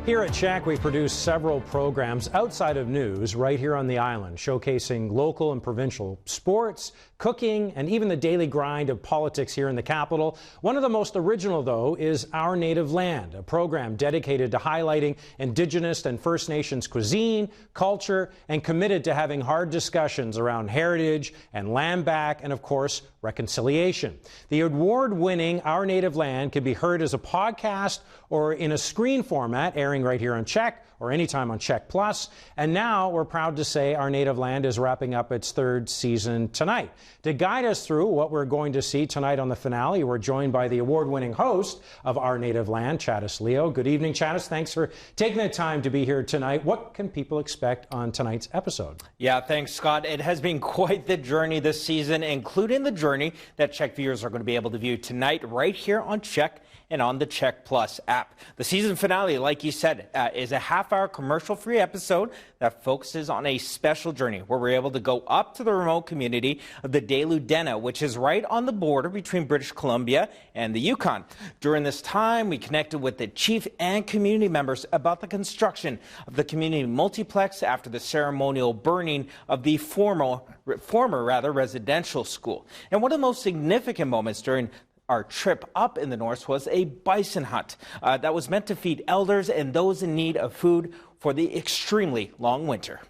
Here at Czech, we produce several programs outside of news right here on the island, showcasing local and provincial sports, cooking, and even the daily grind of politics here in the capital. One of the most original, though, is Our Native Land, a program dedicated to highlighting Indigenous and First Nations cuisine, culture, and committed to having hard discussions around heritage and land back and, of course, reconciliation. The award-winning Our Native Land can be heard as a podcast or in a screen format, airing right here on Czech or anytime on Czech Plus. And now we're proud to say Our Native Land is wrapping up its third season tonight. To guide us through what we're going to see tonight on the finale, we're joined by the award-winning host of Our Native Land, Tchadas Leo. Good evening, Tchadas. Thanks for taking the time to be here tonight. What can people expect on tonight's episode? Yeah, thanks, Scott. It has been quite the journey this season, including the journey that Czech viewers are going to be able to view tonight right here on Czech and on the Czech Plus app. The season finale, like you said, is a half-hour commercial-free episode that focuses on a special journey where we're able to go up to the remote community of the Deludena, which is right on the border between British Columbia and the Yukon. During this time, we connected with the chief and community members about the construction of the community multiplex after the ceremonial burning of the former residential school. And one of the most significant moments during our trip up in the north was a bison hunt that was meant to feed elders and those in need of food for the extremely long winter.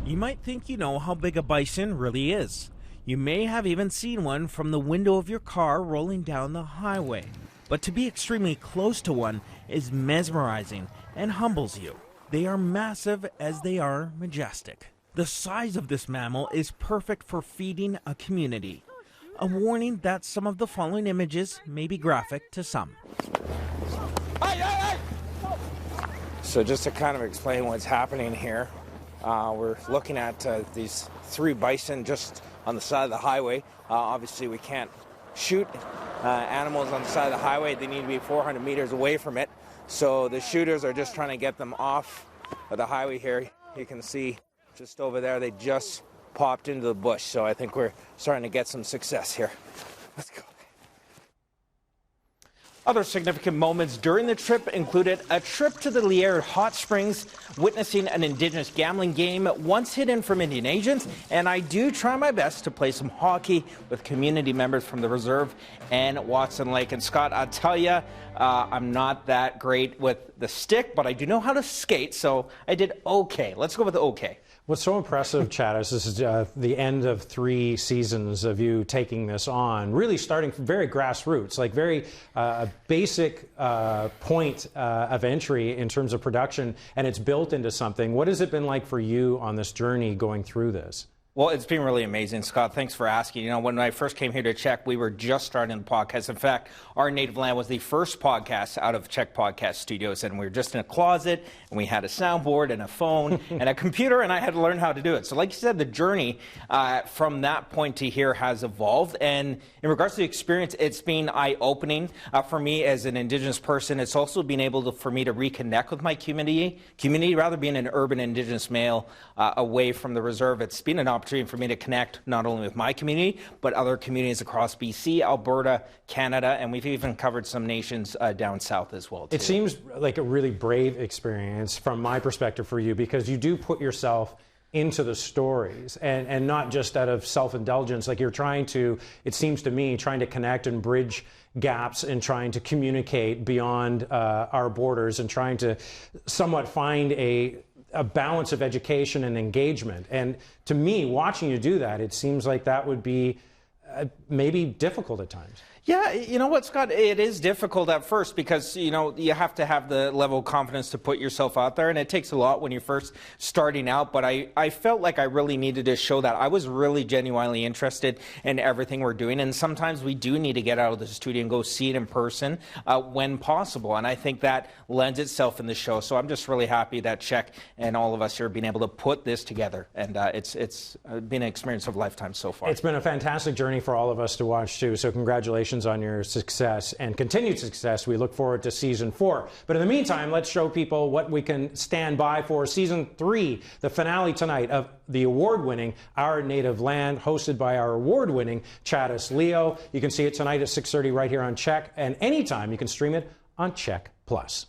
You might think you know how big a bison really is. You may have even seen one from the window of your car rolling down the highway. But to be extremely close to one is mesmerizing and humbles you. They are massive as they are majestic. The size of this mammal is perfect for feeding a community. A warning that some of the following images may be graphic to some. So just to kind of explain what's happening here, we're looking at these three bison just on the side of the highway. Obviously we can't shoot animals on the side of the highway. They need to be 400 meters away from it. So the shooters are just trying to get them off of the highway here. You can see just over there, they just popped into the bush, so I think we're starting to get some success here. Let's go. Other significant moments during the trip included a trip to the Lier Hot Springs, witnessing an Indigenous gambling game once hidden from Indian agents, and I do try my best to play some hockey with community members from the reserve and Watson Lake. And Scott, I'll tell you, I'm not that great with the stick, but I do know how to skate, so I did okay. Let's go with okay. What's so impressive, Tchadas, this is the end of 3 seasons of you taking this on, really starting from very grassroots, like very basic point of entry in terms of production, and it's built into something. What has it been like for you on this journey going through this? Well, it's been really amazing, Scott. Thanks for asking. You know, when I first came here to Czech, we were just starting the podcast. In fact, Our Native Land was the first podcast out of Czech Podcast Studios, and we were just in a closet, and we had a soundboard and a phone and a computer, and I had to learn how to do it. So like you said, the journey from that point to here has evolved, and in regards to the experience, it's been eye-opening for me as an Indigenous person. It's also been able for me to reconnect with my community, rather being an urban Indigenous male away from the reserve. It's been an opportunity for me to connect not only with my community, but other communities across BC, Alberta, Canada, and we've even covered some nations down south as well, too. It seems like a really brave experience from my perspective for you, because you do put yourself into the stories and not just out of self-indulgence. Like you're trying to, it seems to me, trying to connect and bridge gaps and trying to communicate beyond our borders and trying to somewhat find a balance of education and engagement. And to me, watching you do that, it seems like that would be maybe difficult at times. Yeah, you know what, Scott? It is difficult at first because, you know, you have to have the level of confidence to put yourself out there, and it takes a lot when you're first starting out. But I felt like I really needed to show that I was really genuinely interested in everything we're doing, and sometimes we do need to get out of the studio and go see it in person when possible, and I think that lends itself in the show. So I'm just really happy that Czech and all of us here have been able to put this together, and it's been an experience of a lifetime so far. It's been a fantastic journey for all of us to watch, too, so congratulations on your success and continued success. We look forward to season 4. But in the meantime, let's show people what we can stand by for season 3, the finale tonight of the award-winning Our Native Land, hosted by our award-winning Tchadas Leo. You can see it tonight at 6:30 right here on Czech, and anytime you can stream it on Czech Plus.